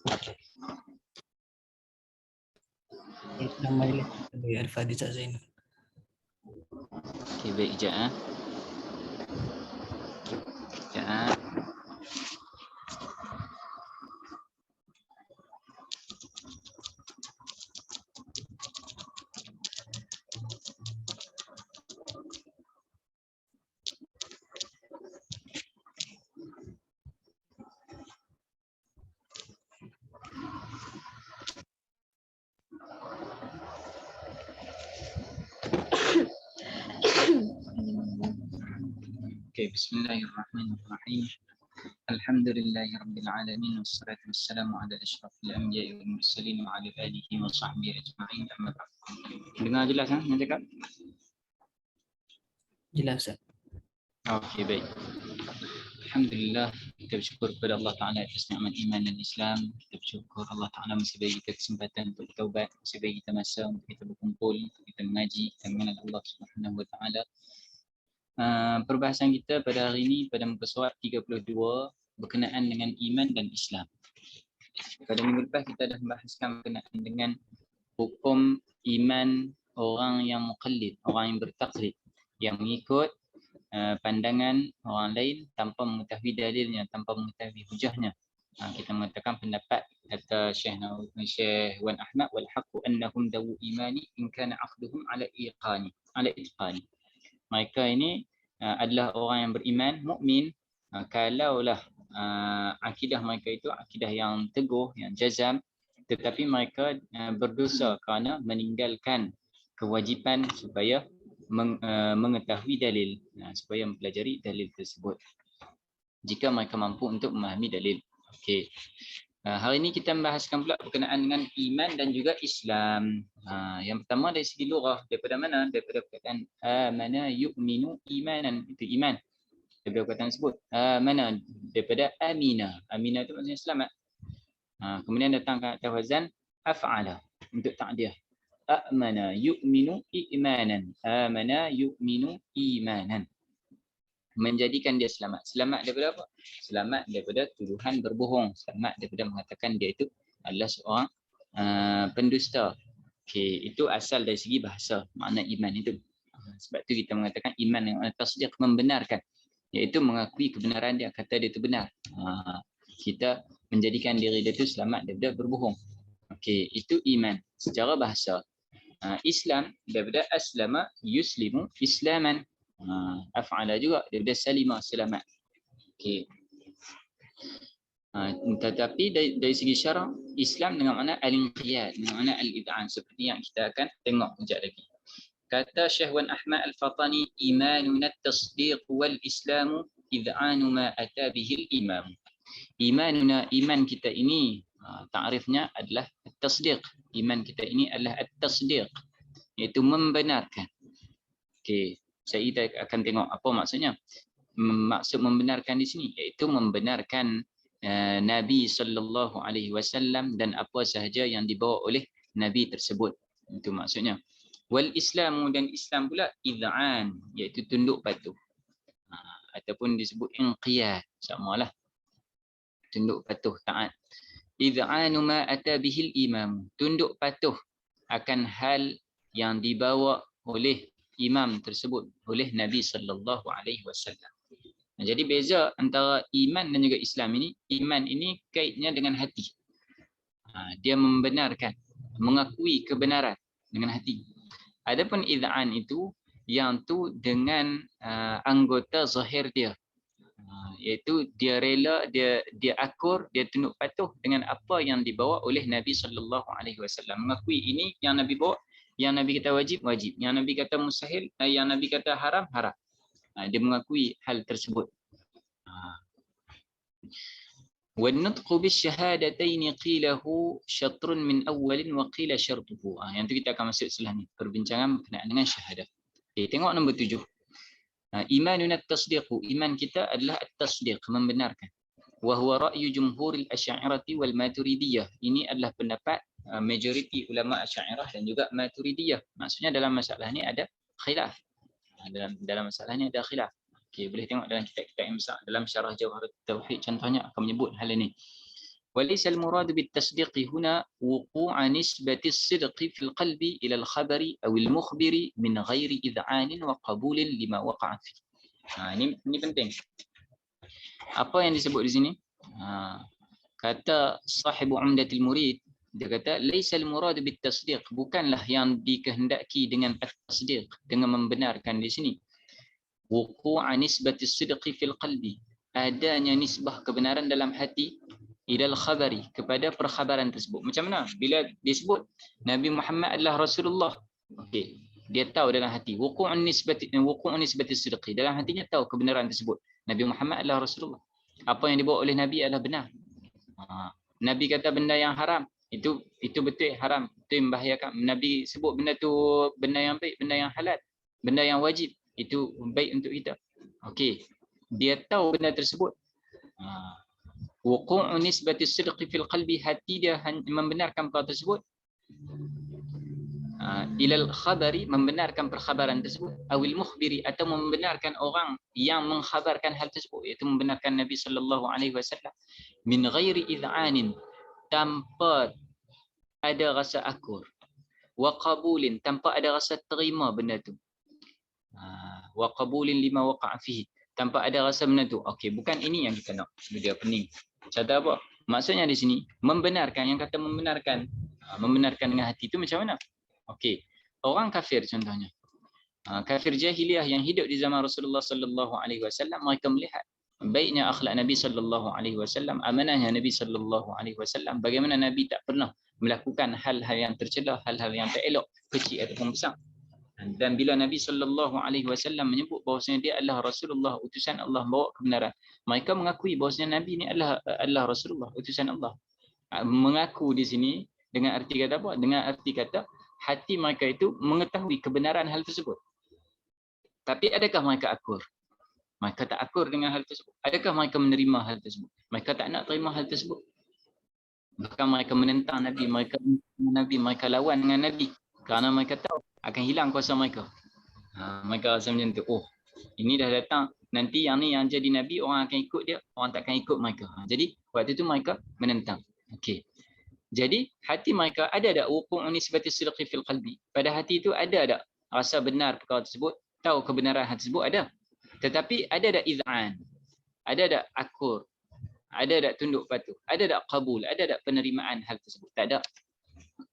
Nama dia sebagai Al-Fadhil Zainal. Okey, baik sekejap. Sekejap. Okay, Bismillahirrahmanirrahim. Alhamdulillahirabbil alamin wassalatu wassalamu ala asyrafil anbiya'i wal mursalin wa ala alihi wa sahbihi ajma'in. Amma ba'd. Dengar jelas kan yang cakap? Jelas tak? Okey, baik. Alhamdulillah, kita bersyukur kepada Allah Ta'ala atas nikmat iman dan Islam. Kita bersyukur Allah Ta'ala masih bagi kita kesempatan untuk bertaubat, masih bagi kita masa untuk kita berkumpul, untuk kita mengaji dan mengenal Allah Subhanahu wa Ta'ala. Perbahasan kita pada hari ini pada muka surat 32 berkenaan dengan iman dan Islam. Pada minggu lepas kita dah membahaskan berkenaan dengan hukum iman orang yang muqallid, orang yang bertaklid, yang mengikut pandangan orang lain tanpa mengetahui dalilnya, tanpa mengetahui hujahnya. Kita mengatakan pendapat kata Syekh Wan Ahmad, wal haqqu annahum dawu imani in kana aqduhum ala itqani. Mereka ini adalah orang yang beriman, mukmin, kalaulah akidah mereka itu akidah yang teguh, yang jazam, tetapi mereka berdosa kerana meninggalkan kewajipan supaya mengetahui dalil, supaya mempelajari dalil tersebut jika mereka mampu untuk memahami dalil. Okey. Hari ini kita membahaskan pula berkenaan dengan iman dan juga Islam. Yang pertama dari segi lughah, daripada mana? Daripada perkataan amana yu'minu imanan, itu iman. Daripada perkataan tersebut. Amana, daripada amina. Amina itu maksudnya selamat. Kemudian datang kata wazan af'ala untuk ta'diyah. Amana yu'minu imanan. Amana yu'minu imanan. Menjadikan dia selamat. Selamat daripada apa? Selamat daripada tuduhan berbohong. Selamat daripada mengatakan dia itu adalah seorang pendusta. Okey, itu asal dari segi bahasa makna iman itu. Sebab tu kita mengatakan iman yang tasdiq, membenarkan, iaitu mengakui kebenaran dia, kata dia itu benar. Kita menjadikan diri dia itu selamat daripada berbohong. Okey, itu iman secara bahasa. Islam daripada aslama yuslimu islaman. Af'ala juga daripada salima, selamat. Okey. Tetapi dari segi syarak, Islam dengan makna al-inqiyad, dengan makna al-id'an, seperti yang kita akan tengok kejap lagi. Kata Syekh Wan Ahmad Al-Fatani, imanuna at-tasdiq wal islamu id'anu ma ata bihi al-imam. Imanuna, iman kita ini ta'rifnya adalah at-tasdiq. Iman kita ini adalah at-tasdiq, iaitu membenarkan. Okey, saya akan tengok apa maksudnya. Maksud membenarkan di sini iaitu membenarkan Nabi sallallahu alaihi wasallam dan apa sahaja yang dibawa oleh Nabi tersebut. Itu maksudnya. Wal Islamu, dan Islam pula id'an, iaitu tunduk patuh. Ataupun disebut inqiyad, samalah. Tunduk patuh, taat. Id'anu ma ata bihil imam, tunduk patuh akan hal yang dibawa oleh imam tersebut, oleh Nabi sallallahu alaihi wasallam. Jadi beza antara iman dan juga Islam ini, iman ini kaitnya dengan hati. Dia membenarkan, mengakui kebenaran dengan hati. Adapun id'an itu yang tu dengan anggota zahir dia. Iaitu dia rela, dia akur, dia tunduk patuh dengan apa yang dibawa oleh Nabi sallallahu alaihi wasallam. Mengakui ini yang Nabi bawa, yang Nabi kata wajib, wajib. Yang Nabi kata mustahil, yang Nabi kata haram, haram. Dia mengakui hal tersebut. وَالنُّطْقُ بِالشَّهَادَتَيْنِ قِيلَهُ شَطْرٌ مِنْ أَوَّلٍ وَقِيلَ شَرْطُهُ. Yang itu kita akan masuk setelah ni, perbincangan berkenaan dengan syahadah. Okay, tengok nombor 7. Imanuna at-tasdiqu, iman kita adalah at-tasdiq, membenarkan. Wa huwa ra'yu jumhuril asy'ariyah wal maturidiyah. Ini adalah pendapat majoriti ulama asy'ariyah dan juga maturidiyah. Maksudnya dalam masalah ni ada khilaf. Dalam masalah ni ada khilaf. Okey, boleh tengok dalam kitab-kitab yang besar, dalam syarah Jawharatul Tauhid contohnya akan menyebut hal ini. وليس المراد بالتصديق هنا وقوع نسبة الصدق في القلب إلى الخبر أو المخبر من غير إذعان وقبول لما وقع فيه. Ini penting. Apa yang disebut di sini? Kata sahibu Umdatul Murid, dia kata laisal murad bit tasdiq, bukanlah yang dikehendaki dengan at-tasdiq, dengan membenarkan di sini. Wuqu'a nisbati sidqi fil qalbi, adanya nisbah kebenaran dalam hati, ilal khabari, kepada perkhabaran tersebut. Macam mana? Bila disebut Nabi Muhammad adalah Rasulullah, okey, dia tahu dalam hati wuqu'un nisbati sidqi, dalam hatinya tahu kebenaran tersebut. Nabi Muhammad adalah Rasulullah. Apa yang dibawa oleh Nabi adalah benar. Nabi kata benda yang haram, itu betul haram, itu membahayakan. Nabi sebut benda tu benda yang baik, benda yang halal, benda yang wajib, itu baik untuk kita. Okey, dia tahu benda tersebut. Wuqu'u nisbati sidqi fil qalbi, hati dia membenarkan perkara tersebut. Ilal khabari, membenarkan perkhabaran tersebut, awil mukhbiri, atau membenarkan orang yang mengkhabarkan hal tersebut, iaitu membenarkan Nabi sallallahu alaihi wasallam, min ghairi id'anin, tanpa ada rasa akur, wa qabulin, tanpa ada rasa terima benda tu, wa qabulin lima waqa'a fihi, tanpa ada rasa benda tu. Okey, bukan ini yang kita nak. Dia pening. Kata apa? Maksudnya di sini membenarkan, yang kata membenarkan, membenarkan dengan hati itu macam mana? Okey, orang kafir contohnya, kafir jahiliyah yang hidup di zaman Rasulullah sallallahu alaihi wasallam, mereka melihat baiknya akhlak Nabi sallallahu alaihi wasallam, amanahnya Nabi sallallahu alaihi wasallam, bagaimana Nabi tak pernah melakukan hal-hal yang tercela, hal-hal yang tak elok, kecil ataupun besar. Dan bila Nabi sallallahu alaihi wasallam menyebut bahawasanya dia adalah Rasulullah, utusan Allah, bawa kebenaran, mereka mengakui bahawasanya Nabi ini adalah Rasulullah, utusan Allah. Mengaku di sini dengan arti kata apa? Dengan arti kata hati mereka itu mengetahui kebenaran hal tersebut. Tapi adakah mereka akur? Mereka tak akur dengan hal tersebut. Adakah mereka menerima hal tersebut? Mereka tak nak terima hal tersebut. Bahkan mereka menentang Nabi, mereka lawan dengan Nabi kerana mereka tahu akan hilang kuasa mereka. Mereka rasa macam tu, oh, ini dah datang, nanti yang ni yang jadi Nabi, orang akan ikut dia, orang tak akan ikut mereka. Jadi waktu itu mereka menentang. Okey. Jadi hati mereka ada tak wuqu'u nisbati sidqi fil qalbi? Pada hati itu ada tak rasa benar perkara tersebut, tahu kebenaran hal tersebut, ada. Tetapi ada tak iz'an? Ada tak akur? Ada tak tunduk patuh? Ada tak qabul? Ada tak penerimaan hal tersebut? Tak ada.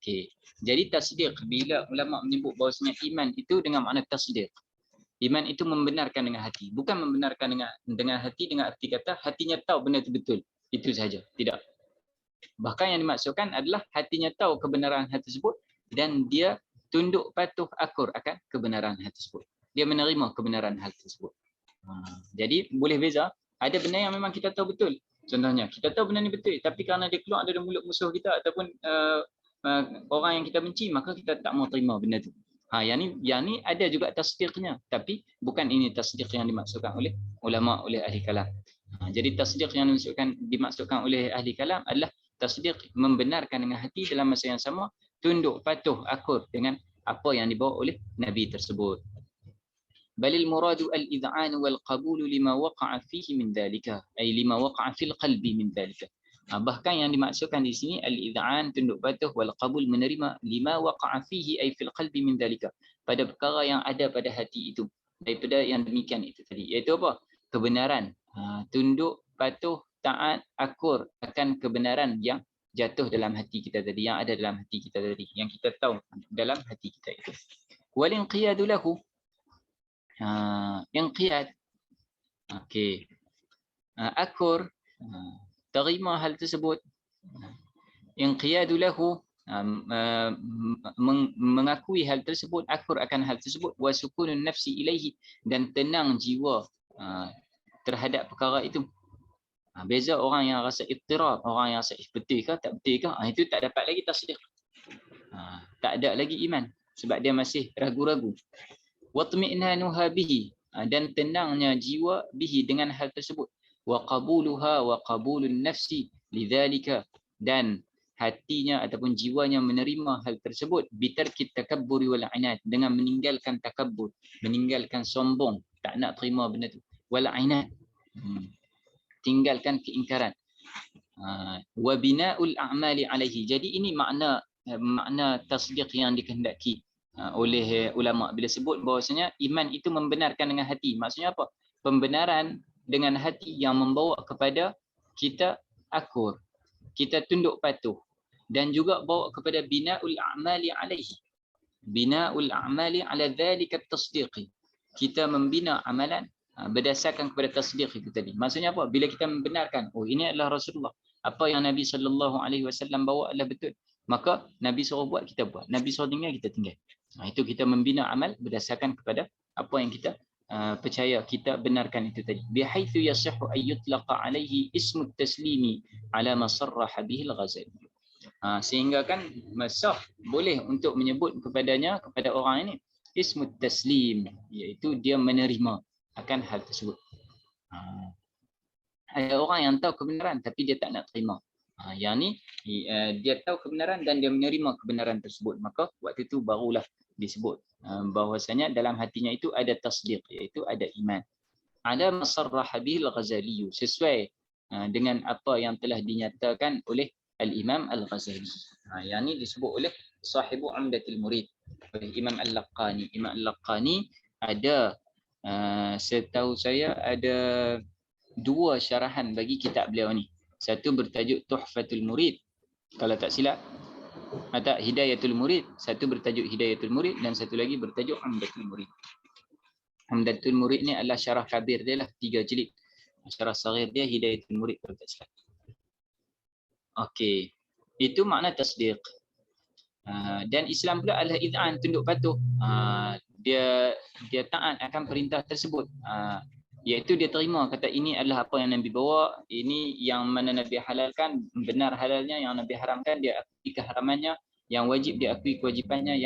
Okey. Jadi tasdiq, bila ulama menyebut bahawasanya iman itu dengan makna tasdiq. Iman itu membenarkan dengan hati, bukan membenarkan dengan hati dengan arti kata hatinya tahu benda itu betul. Itu sahaja. Tidak. Bahkan yang dimaksudkan adalah hatinya tahu kebenaran hal tersebut dan dia tunduk patuh akur akan kebenaran hal tersebut. Dia menerima kebenaran hal tersebut. Jadi boleh beza. Ada benda yang memang kita tahu betul. Contohnya, kita tahu benda ni betul, tapi kerana dia keluar dari mulut musuh kita ataupun orang yang kita benci, maka kita tak mau terima benda tu. Yang ni ada juga tasdiqnya, tapi bukan ini tasdiq yang dimaksudkan oleh ulama, oleh ahli kalam. Jadi tasdiq yang dimaksudkan oleh ahli kalam adalah tasdiq membenarkan dengan hati dalam masa yang sama, tunduk patuh akur dengan apa yang dibawa oleh Nabi tersebut. Balil muradu al-id'an wal qabul lima waqa'a fihi min dhalika, ay lima waqa'a fil qalbi min dhalika. Bahkan yang dimaksudkan di sini al-id'an, tunduk patuh, wal qabul, menerima, lima waqa'a fihi ay fil qalbi min dhalika, pada perkara yang ada pada hati itu, daripada yang demikian itu tadi, iaitu apa? Kebenaran, tunduk patuh, taat, akur akan kebenaran yang jatuh dalam hati kita tadi, yang ada dalam hati kita tadi, yang kita tahu dalam hati kita itu. Wal inqiyadu lahu, inqiyad, okey, akur, terima hal tersebut. Inqiyadu lahu, mengakui hal tersebut, akur akan hal tersebut, wa sukunun nafsi ilaihi, dan tenang jiwa terhadap perkara itu. Beza orang yang rasa ittirab, orang yang rasa betul ke tak betul ke, itu tak dapat lagi tasdiq. Tak ada lagi iman sebab dia masih ragu-ragu. Watmi'nanuha bihi, dan tenangnya jiwa bihi, dengan hal tersebut. Wa qabuluha wa qabulun nafsi lidzalika, dan hatinya ataupun jiwanya menerima hal tersebut, bitarkit takabburi wal inad, dengan meninggalkan takabbur, meninggalkan sombong, tak nak terima benda tu, wal inad, tinggalkan keingkaran. Wa bina'ul a'mali alaihi. Jadi ini makna tasdiq yang dikehendaki oleh ulama bila sebut bahwasanya iman itu membenarkan dengan hati. Maksudnya apa? Pembenaran dengan hati yang membawa kepada kita akur, kita tunduk patuh, dan juga bawa kepada bina'ul a'mali alaihi. Bina'ul a'mali ala dhalika at-tasdiqi. Kita membina amalan berdasarkan kepada tasdiq itu tadi. Maksudnya apa? Bila kita membenarkan, oh ini adalah Rasulullah, apa yang Nabi SAW bawa adalah betul, maka Nabi suruh buat, kita buat. Nabi suruh tinggal, kita tinggal. Itu kita membina amal berdasarkan kepada apa yang kita percaya, kita benarkan itu tadi. Bihaitsu yasihhu ay yutlaqa alaihi ismu taslimi ala ma sarraha bihi al-Ghazali. Sehingga kan sah boleh untuk menyebut kepadanya, kepada orang ini, ismu taslim, iaitu dia menerima akan hal tersebut. Ada orang yang tahu kebenaran tapi dia tak nak terima. Yang ni dia tahu kebenaran dan dia menerima kebenaran tersebut. Maka waktu itu barulah disebut bahwasanya dalam hatinya itu ada tasdiq, iaitu ada iman. Ada masarrah bil Ghazali, sesuai dengan apa yang telah dinyatakan oleh Al-Imam Al-Ghazali. Yang ni disebut oleh sahibu Umdatul Murid, oleh Imam Al-Laqani. Imam Al-Laqani ada setahu saya ada 2 syarahan bagi kitab beliau ni. Satu bertajuk Tuhfatul Murid, kalau tak silap, atau Hidayatul Murid. Satu bertajuk Hidayatul Murid dan satu lagi bertajuk Umdatul Murid. Umdatul Murid ni adalah syarah kabir dia lah, 3 jilid. Syarah saghir dia Hidayatul Murid, kalau tak silap. Okey, itu makna tasdiq. Dan Islam pula adalah iz'an, tunduk patuh. Dia taat akan perintah tersebut. Iaitu dia terima, kata ini adalah apa yang Nabi bawa, ini yang mana Nabi halalkan, benar halalnya, yang Nabi haramkan dia akui keharamannya, yang wajib dia akui kewajipannya,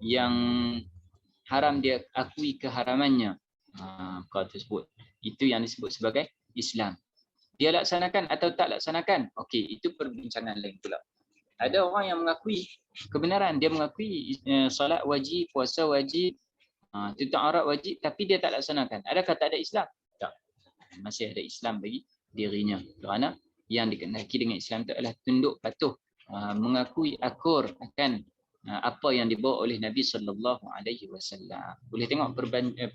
yang haram dia akui keharamannya. Kau tersebut, itu yang disebut sebagai Islam. Dia laksanakan atau tak laksanakan, okey, itu perbincangan lain pula. Ada orang yang mengakui kebenaran, dia mengakui solat wajib, puasa wajib, tutup aurat wajib, tapi dia tak laksanakan. Adakah tak ada Islam? Tak. Masih ada Islam bagi dirinya. Kerana yang dikehendaki dengan Islam itu adalah tunduk patuh, mengakui akur akan apa yang dibawa oleh Nabi SAW. Boleh tengok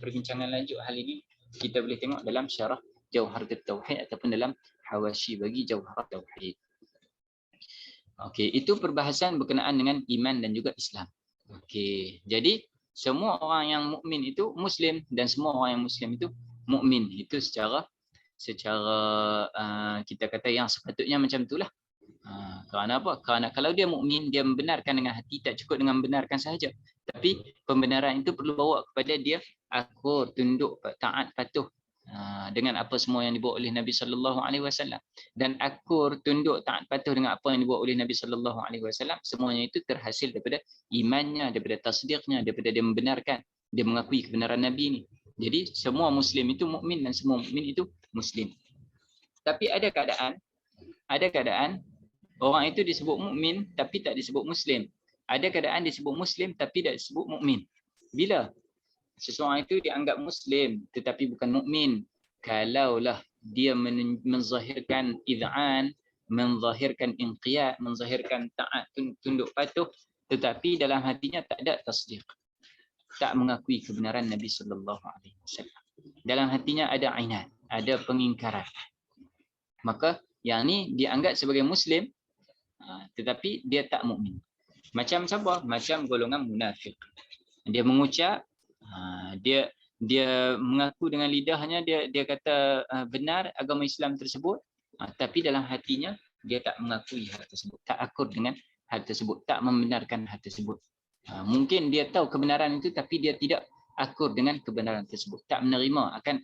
perbincangan lanjut hal ini, kita boleh tengok dalam syarah Jauharatul Tauhid ataupun dalam hawashi bagi Jauharatul Tauhid. Okey, itu perbahasan berkenaan dengan iman dan juga Islam. Okey, jadi semua orang yang mukmin itu Muslim dan semua orang yang Muslim itu mukmin. Itu secara kita kata yang sepatutnya macam itulah. Kerana apa? Kerana kalau dia mukmin, dia membenarkan dengan hati, tak cukup dengan membenarkan sahaja. Tapi pembenaran itu perlu bawa kepada dia akur, tunduk, taat, patuh dengan apa semua yang dibawa oleh Nabi SAW. Dan akur, tunduk, taat, patuh dengan apa yang dibawa oleh Nabi SAW, semuanya itu terhasil daripada imannya, daripada tasdiqnya, daripada dia membenarkan, dia mengakui kebenaran Nabi ini. Jadi semua Muslim itu mukmin dan semua mukmin itu Muslim. Tapi ada keadaan orang itu disebut mukmin tapi tak disebut Muslim. Ada keadaan disebut Muslim tapi tak disebut mukmin. Bila seseorang itu dianggap Muslim tetapi bukan mukmin, kalaulah dia menzahirkan iz'an, menzahirkan inqiyad, menzahirkan taat, tunduk patuh, tetapi dalam hatinya tak ada tasdiq, tak mengakui kebenaran Nabi SAW. Dalam hatinya ada ainat, ada pengingkaran. Maka yang ni dianggap sebagai Muslim tetapi dia tak mukmin. Macam siapa? Macam golongan munafik. Dia mengucap, dia mengaku dengan lidahnya, dia kata benar agama Islam tersebut, tapi dalam hatinya dia tak mengakui hal tersebut, tak akur dengan hal tersebut, tak membenarkan hal tersebut. Mungkin dia tahu kebenaran itu tapi dia tidak akur dengan kebenaran tersebut, tak menerima akan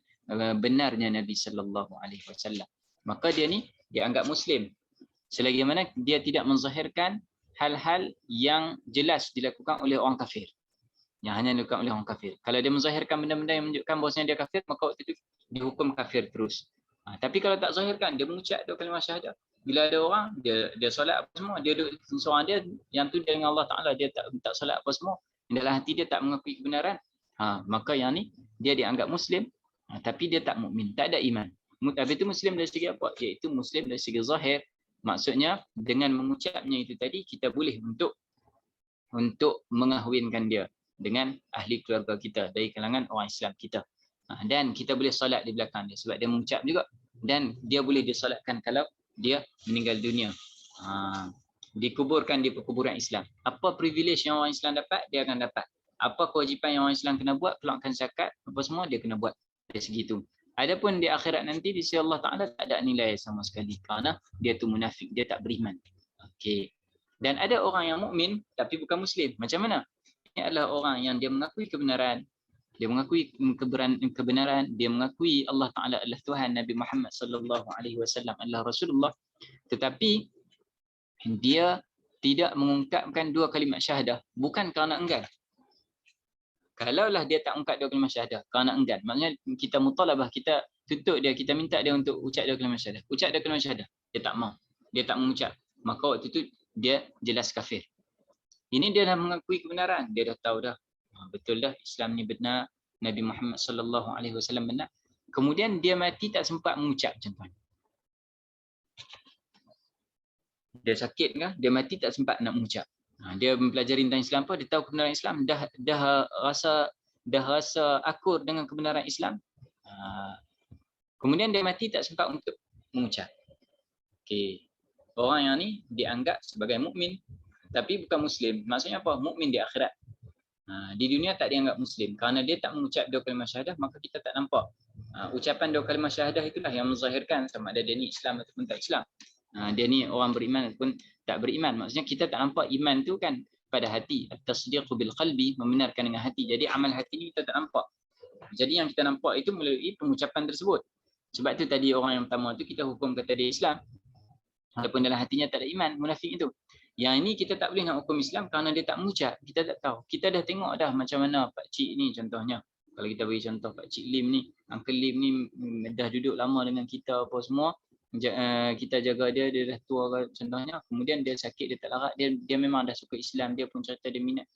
benarnya Nabi SAW. Maka dia ni dianggap Muslim selagi mana dia tidak menzahirkan hal-hal yang jelas dilakukan oleh orang kafir, yang hanya dilakukan oleh orang kafir. Kalau dia menzahirkan benda-benda yang menunjukkan bahawasanya dia kafir, maka waktu itu dihukum kafir terus. Tapi kalau tak zahirkan, dia mengucap dua kalimah syahadah. Bila ada orang, dia solat apa semua, dia duduk seorang dia, yang tu dia dengan Allah Ta'ala, dia tak solat apa semua, dalam hati dia tak mengakui kebenaran, maka yang ni dia dianggap Muslim, tapi dia tak mukmin, tak ada iman. Tapi itu Muslim dari segi apa? Iaitu Muslim dari segi zahir, Maksudnya dengan mengucapnya itu tadi kita boleh untuk mengahwinkan dia dengan ahli keluarga kita dari kalangan orang Islam kita. Dan kita boleh solat di belakang dia sebab dia mengucap juga, dan dia boleh disolatkan kalau dia meninggal dunia. Dikuburkan di perkuburan Islam. Apa privilege yang orang Islam dapat, dia akan dapat. Apa kewajipan yang orang Islam kena buat, keluarkan zakat, apa semua dia kena buat dari segitu. Adapun di akhirat nanti di sisi Allah Taala tak ada nilai sama sekali kerana dia tu munafik, dia tak beriman. Okey. Dan ada orang yang mukmin tapi bukan muslim. Macam mana? Ini adalah orang yang dia mengakui kebenaran, dia mengakui kebenaran, dia mengakui Allah Taala adalah Tuhan, Nabi Muhammad sallallahu alaihi wasallam adalah Rasulullah, tetapi dia tidak mengungkapkan dua kalimat syahadah bukan kerana enggan. Kalaulah dia tak ungkap dua kalimat syahadah kerana enggan, maknanya kita mutalabah, kita tuntut dia, kita minta dia untuk ucap dua kalimat syahadah. Ucap dua kalimat syahadah, dia tak mau. Dia tak mengucap. Maka waktu itu dia jelas kafir. Ini dia dah mengakui kebenaran, dia dah tahu dah. Betul dah Islam ni benar, Nabi Muhammad sallallahu alaihi wasallam benar. Kemudian dia mati tak sempat mengucap contohnya. Dia sakit kan, dia mati tak sempat nak mengucap. Dia mempelajari tentang Islam apa, dia tahu kebenaran Islam, dah rasa akur dengan kebenaran Islam. Kemudian dia mati tak sempat untuk mengucap. Okey. Orang yang ni dianggap sebagai mukmin tapi bukan muslim. Maksudnya apa? Mukmin di akhirat. Di dunia tak dianggap muslim kerana dia tak mengucap dua kalimah syahadah, maka kita tak nampak. Ucapan dua kalimah syahadah itulah yang menzahirkan sama ada dia ni Islam ataupun tak Islam. Dia ni orang beriman ataupun tak beriman. Maksudnya kita tak nampak iman tu kan pada hati. At-tasdiqu bil qalbi, membenarkan dengan hati. Jadi amal hati ni kita tak nampak. Jadi yang kita nampak itu melalui pengucapan tersebut. Sebab tu tadi orang yang pertama tu kita hukum kata dia Islam, walaupun dalam hatinya tak ada iman, munafik itu. Yang ini kita tak boleh nak hukum Islam kerana dia tak mengucap. Kita tak tahu. Kita dah tengok dah macam mana Pak Cik ni contohnya. Kalau kita bagi contoh Pak Cik Lim ni, Uncle Lim ni dah duduk lama dengan kita apa semua. Kita jaga dia, dia dah tua contohnya. Kemudian dia sakit, dia tak larat. Dia memang dah suka Islam. Dia pun cerita dia minat.